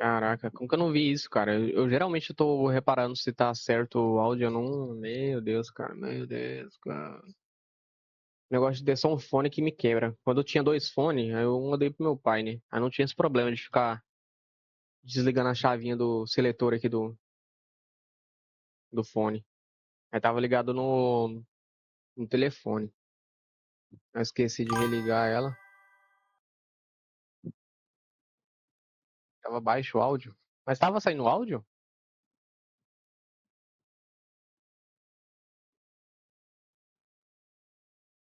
Caraca, como que eu não vi isso, cara? Eu geralmente tô reparando se tá certo o áudio, eu não. Meu Deus, cara, meu Deus, cara. O negócio de ter só um fone que me quebra. Quando eu tinha dois fones, aí eu mandei pro meu pai, né? Aí não tinha esse problema de ficar desligando a chavinha do seletor aqui do fone. Aí tava ligado no telefone. Eu esqueci de religar ela. Tava baixo o áudio. Mas tava saindo áudio?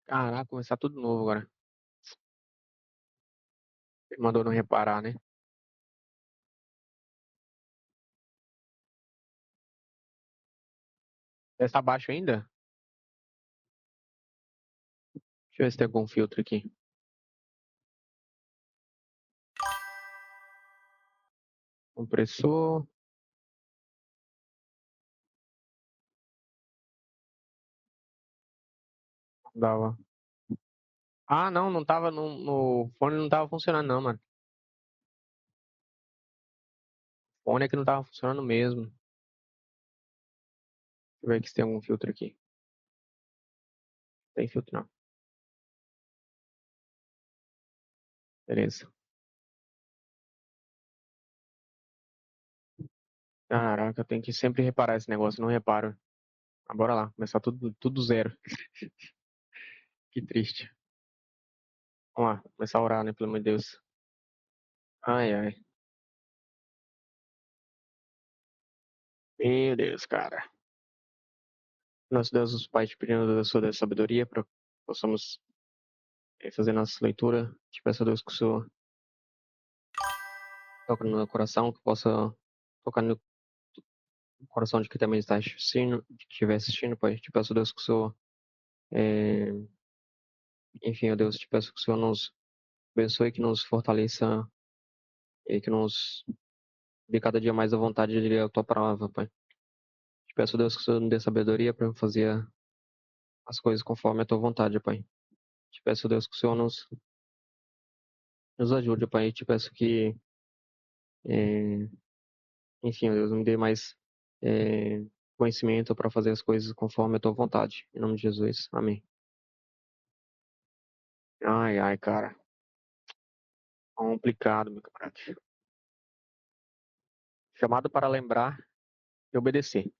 Caraca, começar tudo novo agora. Ele mandou não reparar, né? Essa tá baixo ainda? Deixa eu ver se tem algum filtro aqui. Compressor. Dava. Ah, não, não tava no fone, não tava funcionando, não, mano. O fone é que não tava funcionando mesmo. Deixa eu ver aqui se tem algum filtro aqui. Tem filtro não. Beleza. Caraca, eu tenho que sempre reparar esse negócio, não reparo. Ah, bora lá, começar tudo zero. Que triste. Vamos lá, começar a orar, né, pelo amor de Deus. Ai, ai. Meu Deus, cara. Nosso Deus, os Pai, te pedindo da sua sabedoria para possamos fazer nossa leitura. Te peço, Deus, que o Senhor toque no meu coração, que possa tocar no coração de quem também está assistindo, de que estiver assistindo, Pai. Te peço, Deus, que o Senhor, é, enfim, ó Deus, te peço que o Senhor nos abençoe, que nos fortaleça e que nos dê cada dia mais a vontade de ler a tua palavra, Pai. Te peço, Deus, que o Senhor me dê sabedoria para fazer as coisas conforme a tua vontade, Pai. Te peço, Deus, que o Senhor nos ajude, Pai. Te peço que, é, enfim, ó Deus, me dê mais é, conhecimento para fazer as coisas conforme a tua vontade. Em nome de Jesus. Amém. Ai, ai, cara. Complicado, meu camarada. Chamado para lembrar e obedecer.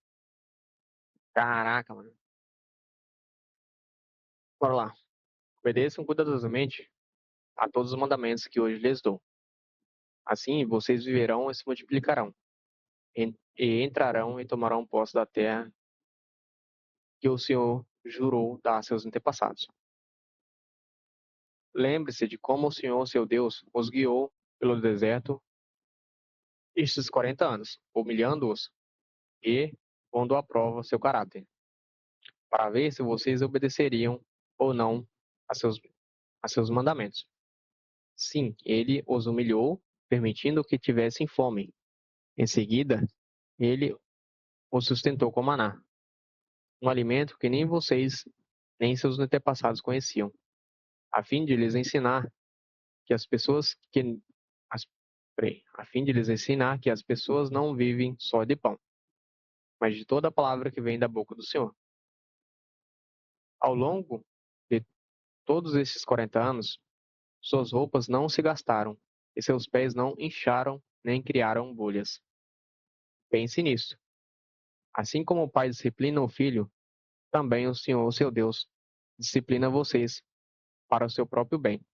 Caraca, mano. Bora lá. Obedeçam cuidadosamente a todos os mandamentos que hoje lhes dou. Assim vocês viverão e se multiplicarão, e entrarão e tomarão posse da terra que o Senhor jurou dar a seus antepassados. Lembre-se de como o Senhor, seu Deus, os guiou pelo deserto estes 40 anos, humilhando-os e pondo à prova seu caráter, para ver se vocês obedeceriam ou não a seus mandamentos. Sim, ele os humilhou, permitindo que tivessem fome. Em seguida, ele os sustentou com maná, um alimento que nem vocês nem seus antepassados conheciam, a fim de lhes ensinar que as pessoas que as, a fim de lhes ensinar que as pessoas não vivem só de pão, mas de toda a palavra que vem da boca do Senhor. Ao longo de todos esses 40 anos, suas roupas não se gastaram e seus pés não incharam nem criaram bolhas. Pense nisso. Assim como o pai disciplina o filho, também o Senhor, seu Deus, disciplina vocês para o seu próprio bem.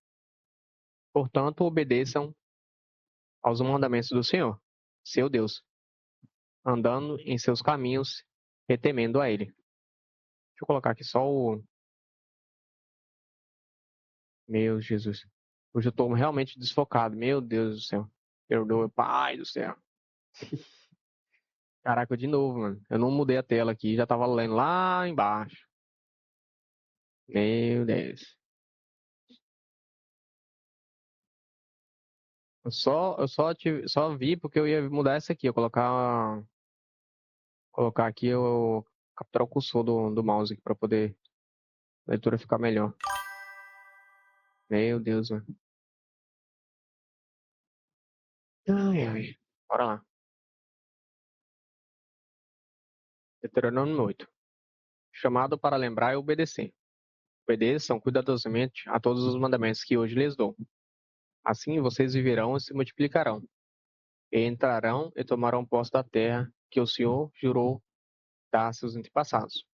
Portanto, obedeçam aos mandamentos do Senhor, seu Deus, andando em seus caminhos e temendo a Ele. Deixa eu colocar aqui só o. Meu Jesus. Hoje eu estou realmente desfocado. Meu Deus do céu. Perdoa, Pai do céu. Caraca, de novo, mano. Eu não mudei a tela aqui, já tava lendo lá embaixo. Meu Deus. Só vi porque eu ia mudar essa aqui, eu colocar aqui o capturar o cursor do mouse aqui para poder a leitura ficar melhor. Meu Deus, mano. Ai, ai. Bora lá. Deuteronômio 8. Chamado para lembrar e obedecer. Obedeçam cuidadosamente a todos os mandamentos que hoje lhes dou. Assim vocês viverão e se multiplicarão, e entrarão e tomarão posse da terra que o Senhor jurou dar a seus antepassados.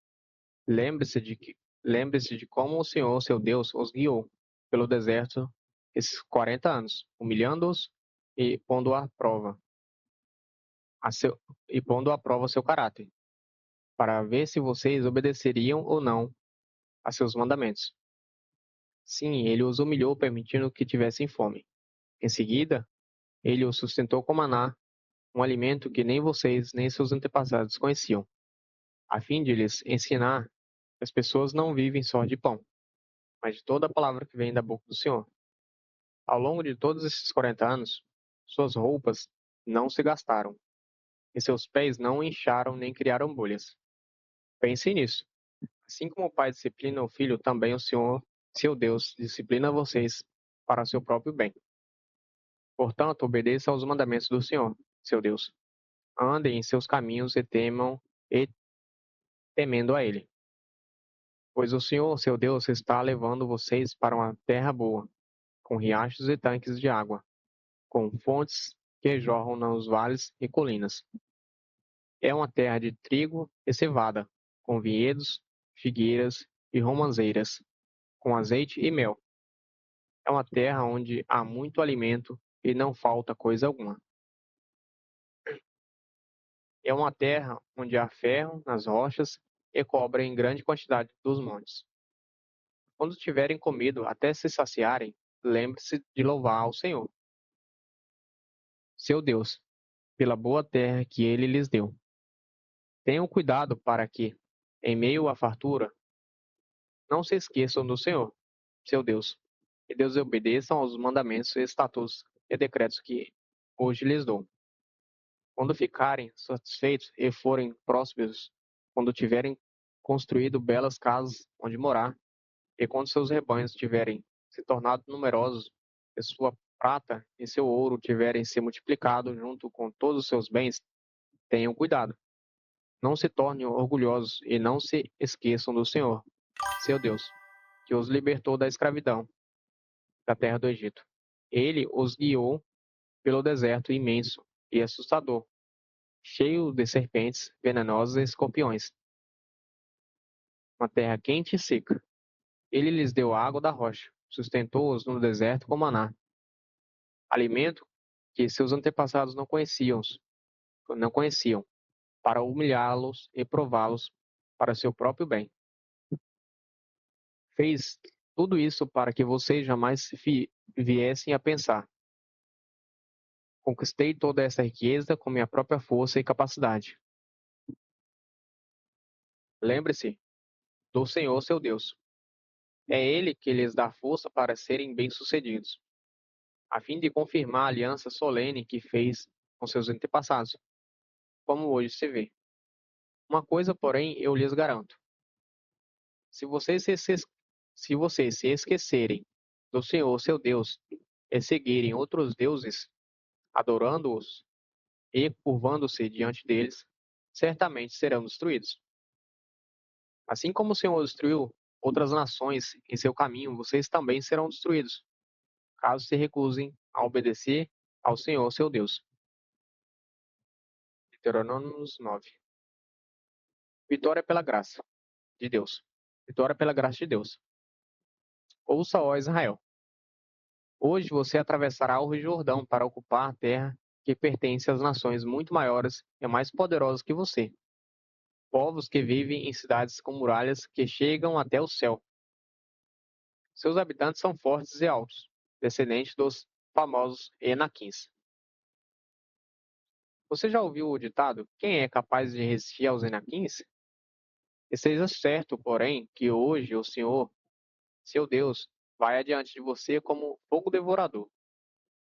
Lembre-se de como o Senhor, seu Deus, os guiou pelo deserto esses 40 anos, humilhando-os e pondo à prova seu caráter, para ver se vocês obedeceriam ou não a seus mandamentos. Sim, ele os humilhou, permitindo que tivessem fome. Em seguida, ele os sustentou com maná, um alimento que nem vocês nem seus antepassados conheciam, a fim de lhes ensinar que as pessoas não vivem só de pão, mas de toda a palavra que vem da boca do Senhor. Ao longo de todos esses 40 anos, suas roupas não se gastaram, e seus pés não incharam nem criaram bolhas. Pense nisso. Assim como o pai disciplina o filho, também o Senhor, seu Deus, disciplina vocês para seu próprio bem. Portanto, obedeça aos mandamentos do Senhor, seu Deus. Andem em seus caminhos e temendo a Ele. Pois o Senhor, seu Deus, está levando vocês para uma terra boa, com riachos e tanques de água, com fontes que jorram nos vales e colinas. É uma terra de trigo e cevada, com vinhedos, figueiras e romãzeiras, com azeite e mel. É uma terra onde há muito alimento e não falta coisa alguma. É uma terra onde há ferro nas rochas e cobre em grande quantidade dos montes. Quando tiverem comido até se saciarem, lembre-se de louvar ao Senhor, seu Deus, pela boa terra que ele lhes deu. Tenham cuidado para que, em meio à fartura, não se esqueçam do Senhor, seu Deus, e desobedeçam aos mandamentos, estatutos e decretos que hoje lhes dou. Quando ficarem satisfeitos e forem prósperos, quando tiverem construído belas casas onde morar, e quando seus rebanhos tiverem se tornado numerosos, e sua prata e seu ouro tiverem se multiplicado junto com todos os seus bens, tenham cuidado. Não se tornem orgulhosos e não se esqueçam do Senhor, seu Deus, que os libertou da escravidão da terra do Egito. Ele os guiou pelo deserto imenso e assustador, cheio de serpentes venenosas e escorpiões, uma terra quente e seca. Ele lhes deu a água da rocha, sustentou-os no deserto com maná, alimento que seus antepassados não conheciam, para humilhá-los e prová-los para seu próprio bem. Fez tudo isso para que vocês jamais viessem a pensar: conquistei toda essa riqueza com minha própria força e capacidade. Lembre-se do Senhor seu Deus. É Ele que lhes dá força para serem bem-sucedidos, a fim de confirmar a aliança solene que fez com seus antepassados, como hoje se vê. Uma coisa, porém, eu lhes garanto: se vocês se esquecerem do Senhor seu Deus e seguirem outros deuses, adorando-os e curvando-se diante deles, certamente serão destruídos. Assim como o Senhor destruiu outras nações em seu caminho, vocês também serão destruídos, caso se recusem a obedecer ao Senhor seu Deus. Deuteronômio 9. Vitória pela graça de Deus. Vitória pela graça de Deus. Ouça, ó Israel. Hoje você atravessará o Rio Jordão para ocupar a terra que pertence às nações muito maiores e mais poderosas que você. Povos que vivem em cidades com muralhas que chegam até o céu. Seus habitantes são fortes e altos, descendentes dos famosos Enaquins. Você já ouviu o ditado: quem é capaz de resistir aos Enaquins? Esteja certo, porém, que hoje o Senhor, seu Deus, vai adiante de você como fogo devorador.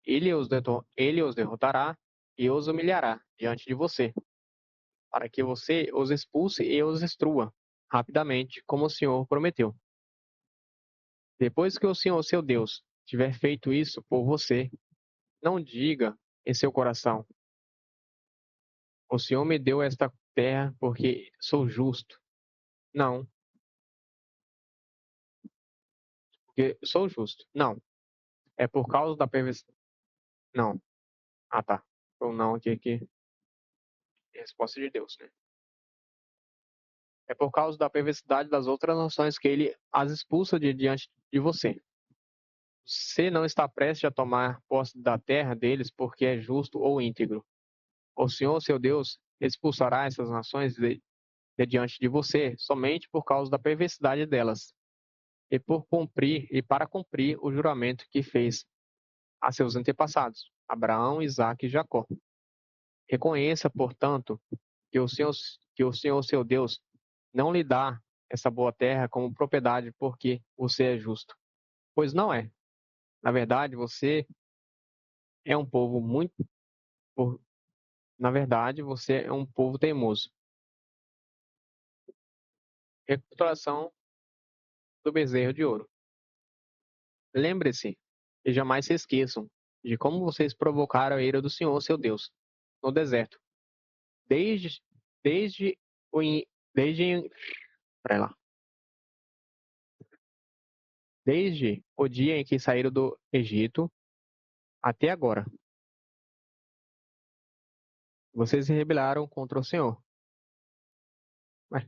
Ele os derrotará e os humilhará diante de você, para que você os expulse e os destrua rapidamente, como o Senhor prometeu. Depois que o Senhor, seu Deus, tiver feito isso por você, não diga em seu coração: O Senhor me deu esta terra porque sou justo. Não, porque sou justo. Não, é por causa da perversidade. Não. Ah, tá. Ou não aqui é a resposta de Deus, né? É por causa da perversidade das outras nações que ele as expulsa de diante de você. Você não está prestes a tomar posse da terra deles porque é justo ou íntegro. O Senhor, seu Deus, expulsará essas nações de diante de você somente por causa da perversidade delas e para cumprir o juramento que fez a seus antepassados, Abraão, Isaque e Jacó. Reconheça, portanto, que o Senhor, seu Deus, não lhe dá essa boa terra como propriedade porque você é justo, pois não é. Na verdade, você é um povo muito, por- na verdade, você é um povo teimoso. Recapitulação do bezerro de ouro. Lembre-se e jamais se esqueçam de como vocês provocaram a ira do Senhor, seu Deus, no deserto. Desde, desde o, in- desde, pera lá, desde o dia em que saíram do Egito até agora. Vocês se rebelaram contra o Senhor. Mas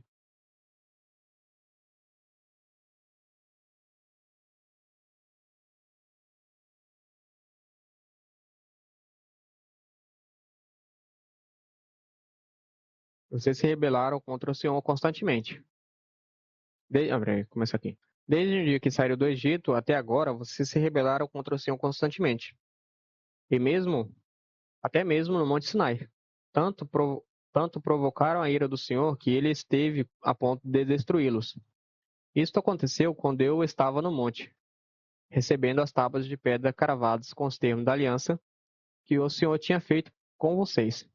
vocês se rebelaram contra o Senhor constantemente. Peraí, começa aqui. Desde o dia que saíram do Egito até agora, vocês se rebelaram contra o Senhor constantemente. E mesmo, até mesmo no Monte Sinai. Tanto, tanto provocaram a ira do Senhor que ele esteve a ponto de destruí-los. Isto aconteceu quando eu estava no monte, recebendo as tábuas de pedra cravadas com os termos da aliança que o Senhor tinha feito com vocês.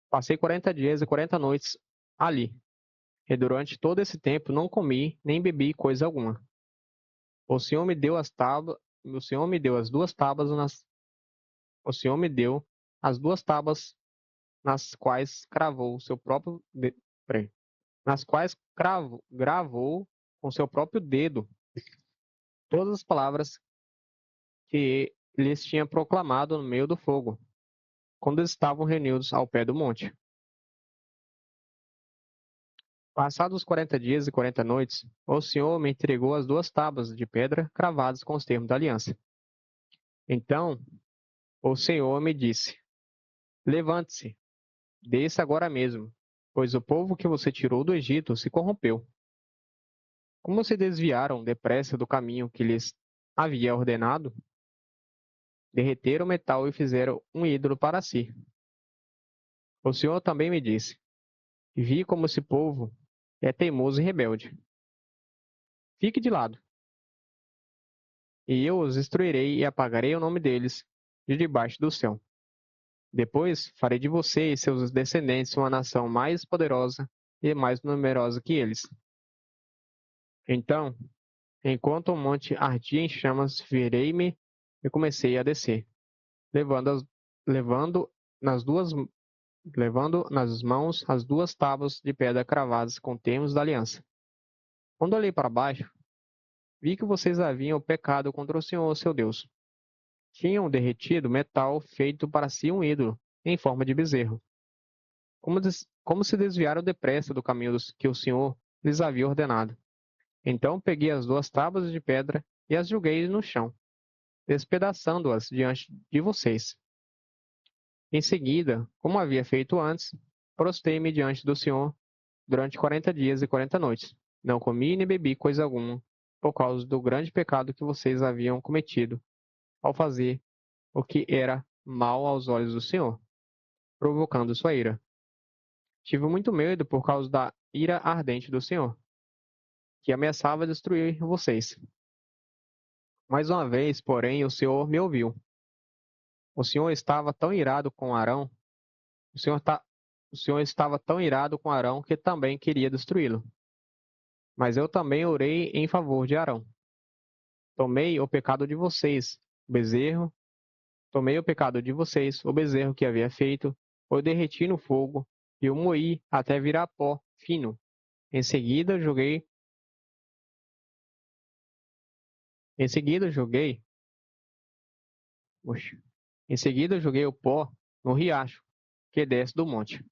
Passei 40 dias e 40 noites ali, e durante todo esse tempo não comi nem bebi coisa alguma. O Senhor me deu as tábuas, o Senhor me deu as duas tábuas o Senhor me deu as duas tábuas nas quais cravou o seu próprio peraí, nas quais gravou com seu próprio dedo todas as palavras que lhes tinha proclamado no meio do fogo, quando estavam reunidos ao pé do monte. Passados os 40 dias e 40 noites, o Senhor me entregou as duas tábuas de pedra cravadas com os termos da aliança. Então o Senhor me disse: Levante-se, desça agora mesmo, pois o povo que você tirou do Egito se corrompeu. Como se desviaram depressa do caminho que lhes havia ordenado, derreteram o metal e fizeram um ídolo para si. O Senhor também me disse: Vi como esse povo é teimoso e rebelde. Fique de lado, e eu os destruirei e apagarei o nome deles de debaixo do céu. Depois farei de você e seus descendentes uma nação mais poderosa e mais numerosa que eles. Então, enquanto o monte ardia em chamas, virei-me e comecei a descer, levando, levando, nas duas, levando nas mãos as duas tábuas de pedra cravadas com termos da aliança. Quando olhei para baixo, vi que vocês haviam pecado contra o Senhor, seu Deus. Tinham derretido metal feito para si um ídolo, em forma de bezerro. Como se desviaram depressa do caminho que o Senhor lhes havia ordenado. Então peguei as duas tábuas de pedra e as joguei no chão, despedaçando-as diante de vocês. Em seguida, como havia feito antes, prostei-me diante do Senhor durante 40 dias e 40 noites. Não comi nem bebi coisa alguma, por causa do grande pecado que vocês haviam cometido ao fazer o que era mal aos olhos do Senhor, provocando sua ira. Tive muito medo por causa da ira ardente do Senhor, que ameaçava destruir vocês. Mais uma vez, porém, o Senhor me ouviu. O Senhor estava tão irado com Arão, o Senhor, o Senhor estava tão irado com Arão que também queria destruí-lo. Mas eu também orei em favor de Arão. Tomei o pecado de vocês, o bezerro, tomei o pecado de vocês, o bezerro que havia feito, Eu derreti no fogo e o moí até virar pó fino. Em seguida joguei Em seguida joguei, oxe, Em seguida joguei o pó no riacho que desce do monte.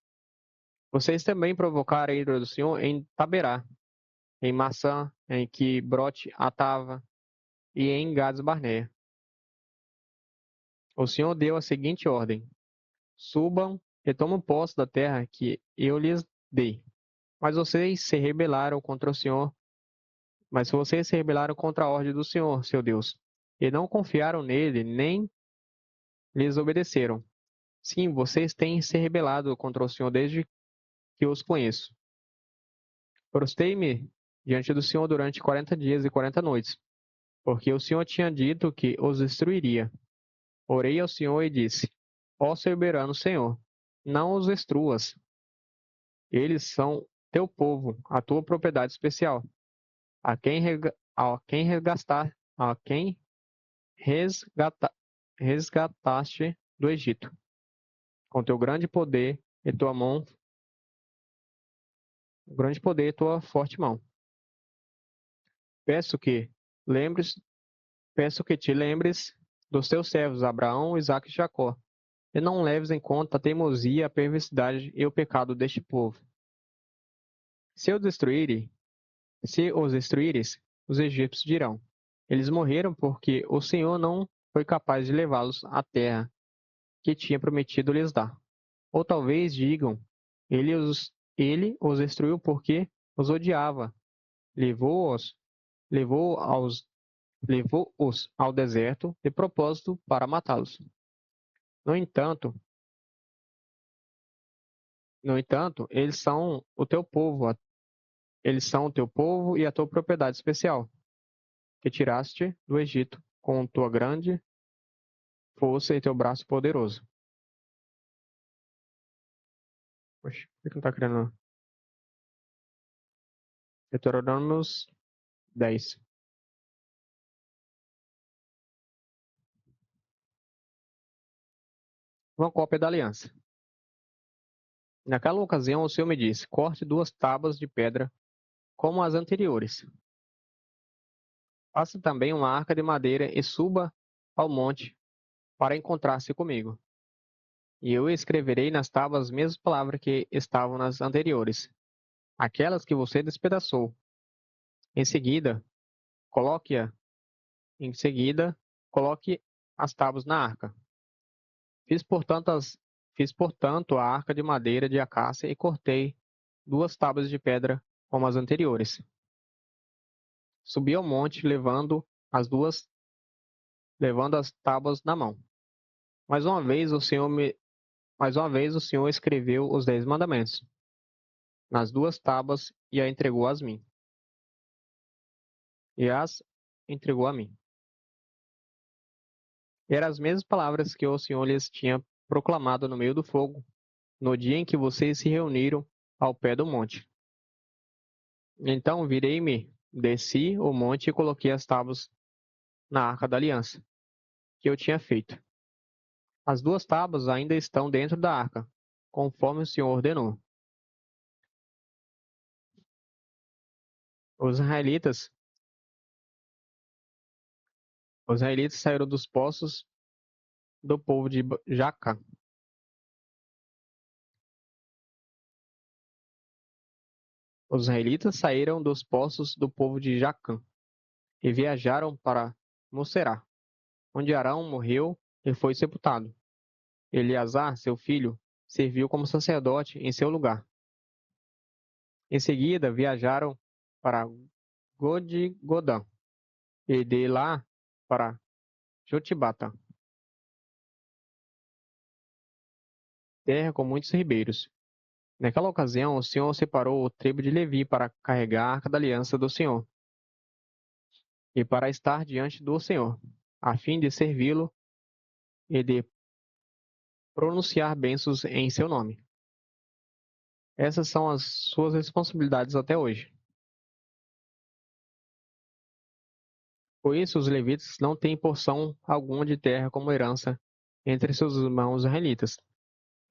Vocês também provocaram a ira do Senhor em Taberá, em Maçã, em que brote Atava e em Gades Barneia. O Senhor deu a seguinte ordem: subam e tomem posse da terra que eu lhes dei. Mas vocês se rebelaram contra o Senhor, mas vocês se rebelaram contra a ordem do Senhor, seu Deus, e não confiaram nele, nem lhes obedeceram. Sim, vocês têm se rebelado contra o Senhor desde que os conheço. Prostei-me diante do Senhor durante 40 dias e 40 noites, porque o Senhor tinha dito que os destruiria. Orei ao Senhor e disse: Ó soberano Senhor, não os destruas. Eles são teu povo, a tua propriedade especial, a quem resgataste do Egito, com teu grande poder e tua forte mão. Peço que lembres, peço que te lembres dos teus servos Abraão, Isaque e Jacó, e não leves em conta a teimosia, a perversidade e o pecado deste povo. Se os destruírem, Se os destruíres, os egípcios dirão: eles morreram porque o Senhor não foi capaz de levá-los à terra que tinha prometido lhes dar. Ou talvez digam: ele os destruiu porque os odiava, levou-os levou-os levou-os ao deserto de propósito para matá-los. No entanto, no entanto, eles são o teu povo e a tua propriedade especial, que tiraste do Egito com tua grande força e teu braço poderoso. Poxa, por que não tá criando? Deuteronômios 10. Uma cópia da aliança. Naquela ocasião, o Senhor me disse: corte 2 tábuas de pedra, como as anteriores. Faça também uma arca de madeira e suba ao monte para encontrar-se comigo. E eu escreverei nas tábuas as mesmas palavras que estavam nas anteriores, aquelas que você despedaçou. Em seguida, coloque-a. Em seguida, coloque as tábuas na arca. Fiz, portanto, a arca de madeira de acácia e cortei 2 tábuas de pedra como as anteriores. Subi ao monte levando as tábuas na mão. Mais uma vez o Senhor escreveu os 10 mandamentos nas 2 tábuas e a entregou a mim. E as entregou a mim. Eram as mesmas palavras que o Senhor lhes tinha proclamado no meio do fogo, no dia em que vocês se reuniram ao pé do monte. Então virei-me, desci o monte e coloquei as tábuas na arca da aliança, que eu tinha feito. As 2 tábuas ainda estão dentro da arca, conforme o Senhor ordenou. Os israelitas, os israelitas saíram dos poços do povo de Jacá. Os israelitas saíram dos poços do povo de Jacã e viajaram para Moserá, onde Arão morreu e foi sepultado. Eleazar, seu filho, serviu como sacerdote em seu lugar. Em seguida, viajaram para Godá e de lá para Jotibata, terra com muitos ribeiros. Naquela ocasião, o Senhor separou o tribo de Levi para carregar a arca da aliança do Senhor e para estar diante do Senhor, a fim de servi-lo e de pronunciar bênçãos em seu nome. Essas são as suas responsabilidades até hoje. Por isso, os levitas não têm porção alguma de terra como herança entre seus irmãos israelitas.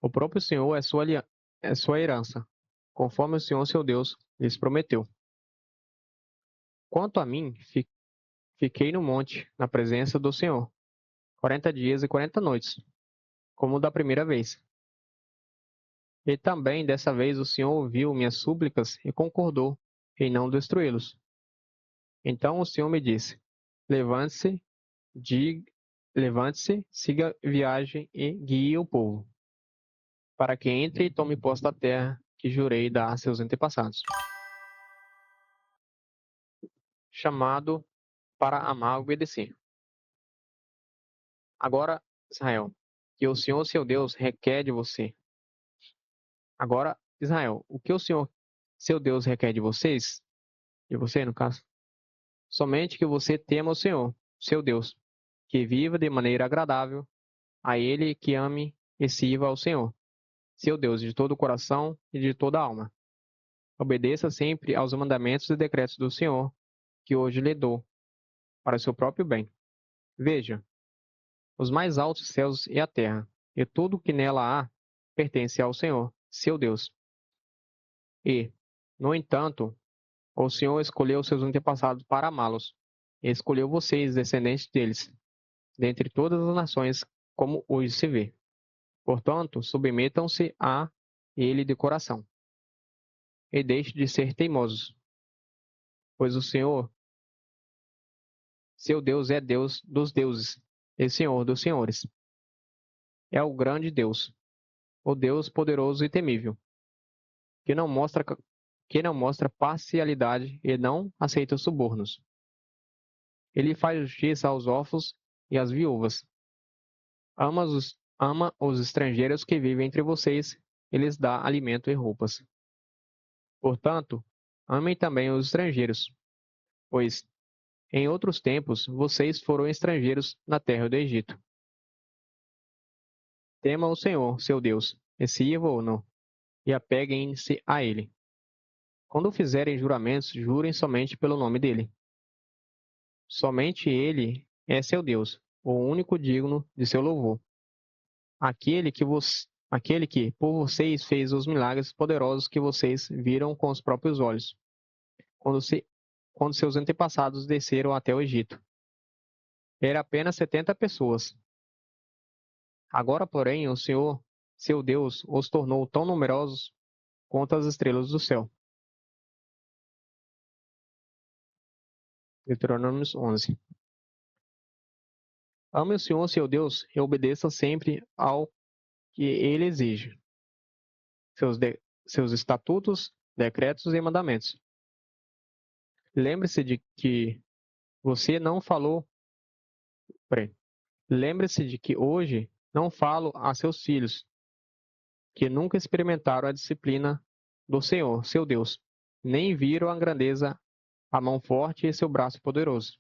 O próprio Senhor é sua herança, conforme o Senhor seu Deus lhes prometeu. Quanto a mim, fiquei no monte, na presença do Senhor, 40 dias e 40 noites, como da primeira vez. E também dessa vez o Senhor ouviu minhas súplicas e concordou em não destruí-los. Então o Senhor me disse: Levante-se, levante-se, siga a viagem e guie o povo, para que entre e tome posse da terra que jurei dar a seus antepassados. Chamado para amar e obedecer. Agora, Israel, que o Senhor seu Deus requer de você. Agora, Israel, o que o Senhor seu Deus requer de você no caso, somente que você tema o Senhor, seu Deus, que viva de maneira agradável a Ele, que ame e sirva ao Senhor, seu Deus, de todo o coração e de toda a alma. Obedeça sempre aos mandamentos e decretos do Senhor, que hoje lhe dou, para o seu próprio bem. Veja, os mais altos céus e a terra, e tudo o que nela há, pertence ao Senhor, seu Deus. E, no entanto, o Senhor escolheu seus antepassados para amá-los, e escolheu vocês, descendentes deles, dentre todas as nações, como hoje se vê. Portanto, submetam-se a Ele de coração, e deixe de ser teimosos, pois o Senhor, seu Deus, é Deus dos deuses e Senhor dos senhores. É o grande Deus, o Deus poderoso e temível, que não mostra parcialidade e não aceita subornos. Ele faz justiça aos órfãos e às viúvas. Ama os estrangeiros que vivem entre vocês e lhes dá alimento e roupas. Portanto, amem também os estrangeiros, pois, em outros tempos, vocês foram estrangeiros na terra do Egito. Temam o Senhor, seu Deus, e sirvam-no, e apeguem-se a Ele. Quando fizerem juramentos, jurem somente pelo nome dele. Somente Ele é seu Deus, o único digno de seu louvor. Aquele que por vocês fez os milagres poderosos que vocês viram com os próprios olhos, quando, quando seus antepassados desceram até o Egito. Era apenas 70 pessoas. Agora, porém, o Senhor, seu Deus, os tornou tão numerosos quanto as estrelas do céu. Deuteronômio 11. Ame o Senhor, seu Deus, e obedeça sempre ao que ele exige, seus estatutos, decretos e mandamentos. Lembre-se de que você não falou. Peraí. Lembre-se de que hoje não falo a seus filhos, que nunca experimentaram a disciplina do Senhor, seu Deus, nem viram a grandeza, a mão forte e seu braço poderoso.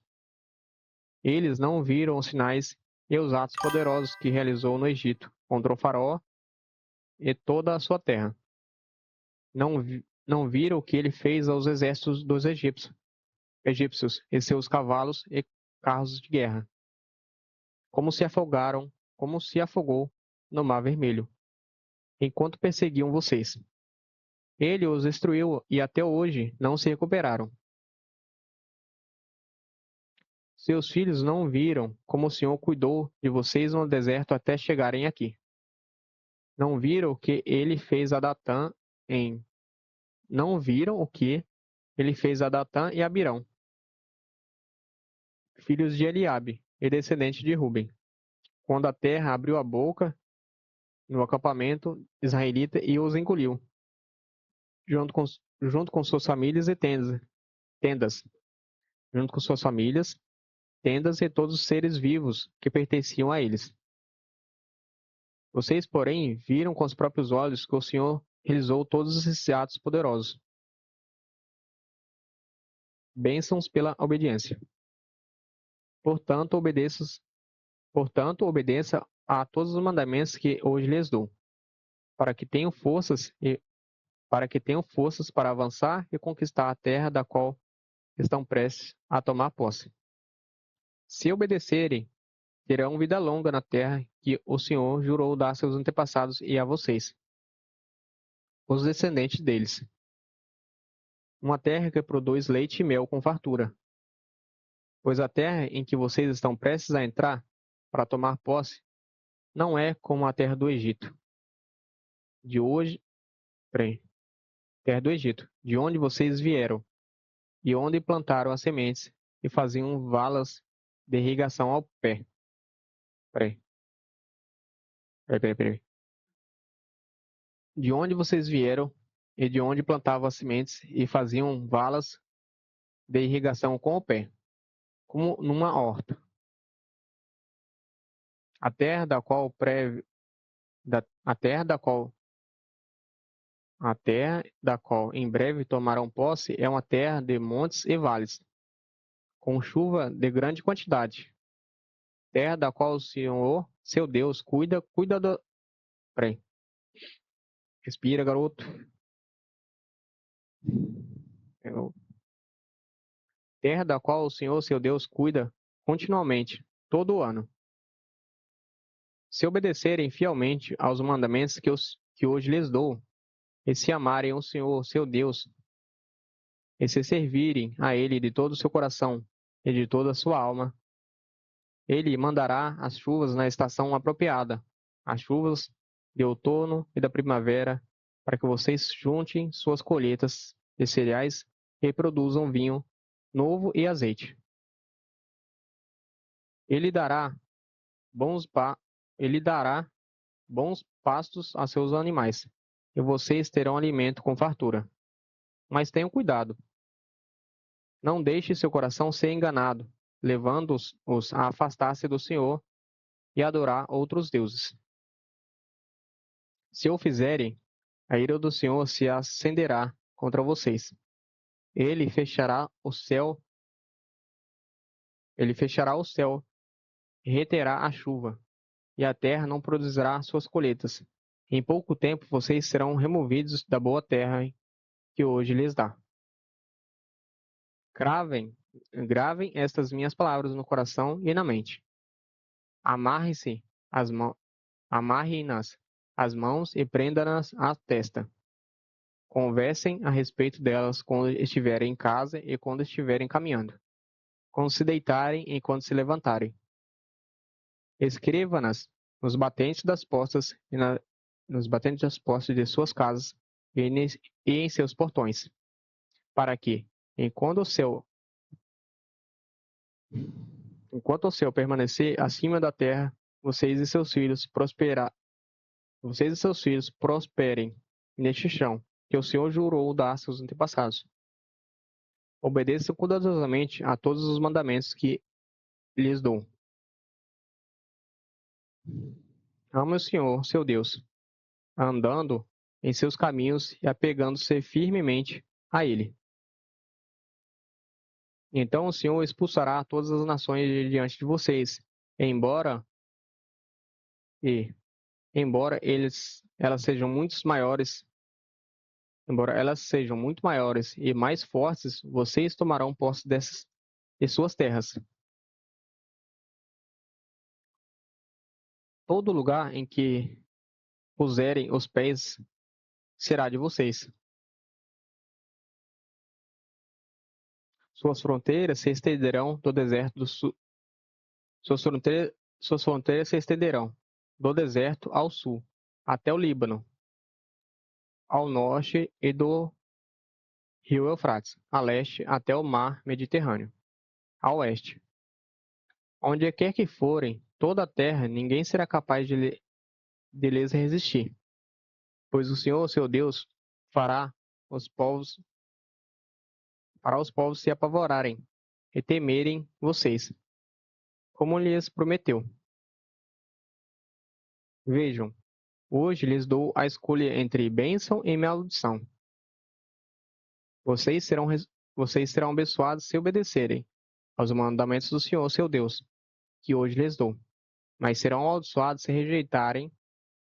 Eles não viram os sinais e os atos poderosos que realizou no Egito contra o faraó e toda a sua terra. Não viram o que ele fez aos exércitos dos egípcios e seus cavalos e carros de guerra. Como se afogou no Mar Vermelho, enquanto perseguiam vocês. Ele os destruiu e até hoje não se recuperaram. Seus filhos não viram como o Senhor cuidou de vocês no deserto até chegarem aqui. Não viram o que ele fez a Datã em Não viram o que ele fez a Datã e Abirão, filhos de Eliabe e descendentes de Ruben, quando a terra abriu a boca no acampamento israelita e os engoliu, junto com suas famílias e tendas, junto com suas famílias, tendas e todos os seres vivos que pertenciam a eles. Vocês, porém, viram com os próprios olhos que o Senhor realizou todos esses atos poderosos. Bênçãos pela obediência. Portanto, obedeça a todos os mandamentos que hoje lhes dou, para que tenham forças para avançar e conquistar a terra da qual estão prestes a tomar posse. Se obedecerem terão vida longa na terra que o Senhor jurou dar a seus antepassados e a vocês, os descendentes deles. Uma terra que produz leite e mel com fartura. Pois a terra em que vocês estão prestes a entrar para tomar posse não é como a terra do Egito. Terra do Egito, de onde vocês vieram, e onde plantaram as sementes e faziam valas de irrigação ao pé. Peraí, peraí. De onde vocês vieram e de onde plantavam as sementes e faziam valas de irrigação com o pé, como numa horta. A terra da qual em breve tomarão posse é uma terra de montes e vales, com chuva de grande quantidade. Terra da qual o Senhor, seu Deus, cuida do... Peraí. Respira, garoto. Terra da qual o Senhor, seu Deus, cuida continuamente, todo o ano. Se obedecerem fielmente aos mandamentos que hoje lhes dou, e se amarem o Senhor, seu Deus, e se servirem a Ele de todo o seu coração e de toda a sua alma, Ele mandará as chuvas na estação apropriada, as chuvas de outono e da primavera, para que vocês juntem suas colheitas de cereais e produzam vinho novo e azeite. Ele dará bons pastos a seus animais, e vocês terão alimento com fartura. Mas tenham cuidado. Não deixe seu coração ser enganado, levando-os a afastar-se do Senhor e adorar outros deuses. Se o fizerem, a ira do Senhor se acenderá contra vocês. Ele fechará o céu e reterá a chuva, e a terra não produzirá suas colheitas. Em pouco tempo vocês serão removidos da boa terra que hoje lhes dá. Gravem estas minhas palavras no coração e na mente. Amarrem-nas às mãos e prenda-nas à testa. Conversem a respeito delas quando estiverem em casa e quando estiverem caminhando, quando se deitarem e quando se levantarem. Escreva-nas nos batentes das portas de suas casas e em seus portões, para que, enquanto o céu permanecer acima da terra, vocês e seus filhos prosperem neste chão que o Senhor jurou dar a seus antepassados. Obedeçam cuidadosamente a todos os mandamentos que lhes dou. Ame o Senhor, seu Deus, andando em seus caminhos e apegando-se firmemente a Ele. Então o Senhor expulsará todas as nações de diante de vocês, embora elas sejam muito maiores e mais fortes, vocês tomarão posse de suas terras. Todo lugar em que puserem os pés será de vocês. Suas fronteiras se estenderão do deserto do sul. Suas fronteiras se estenderão do deserto ao sul, até o Líbano, ao norte e do rio Eufrates, a leste até o mar Mediterrâneo, a oeste. Onde quer que forem, toda a terra, ninguém será capaz de lhes resistir, pois o Senhor, seu Deus, fará os povos se apavorarem e temerem vocês, como lhes prometeu. Vejam, hoje lhes dou a escolha entre bênção e maldição. Vocês serão abençoados se obedecerem aos mandamentos do Senhor, seu Deus, que hoje lhes dou, mas serão amaldiçoados se rejeitarem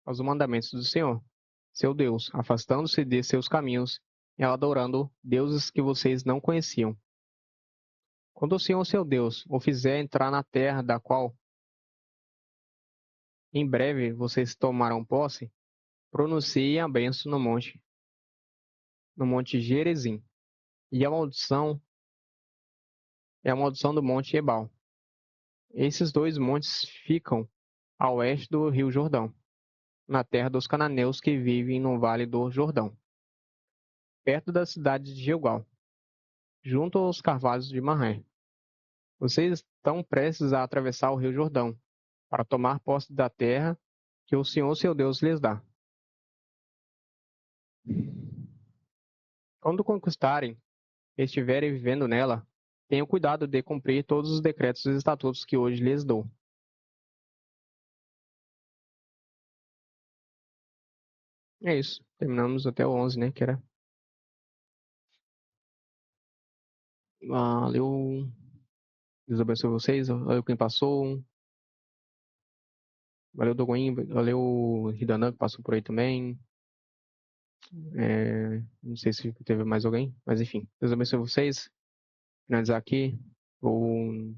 aos mandamentos do Senhor, seu Deus, afastando-se de seus caminhos e adorando deuses que vocês não conheciam. Quando o Senhor, seu Deus, o fizer entrar na terra da qual em breve vocês tomarão posse, pronunciem a bênção no monte Gerizim, e a maldição é a maldição do monte Ebal. Esses dois montes ficam a oeste do rio Jordão, na terra dos cananeus que vivem no vale do Jordão, perto da cidade de Gilgal, junto aos carvalhos de Manré. Vocês estão prestes a atravessar o rio Jordão, para tomar posse da terra que o Senhor seu Deus lhes dá. Quando conquistarem e estiverem vivendo nela, tenham cuidado de cumprir todos os decretos e estatutos que hoje lhes dou. É isso. Terminamos até o 11, né? Que era. Valeu. Deus abençoe vocês. Valeu quem passou. Valeu, Dogoin. Valeu, Ridanan, que passou por aí também. Não sei se teve mais alguém, mas enfim. Deus abençoe vocês. Finalizar aqui. Vou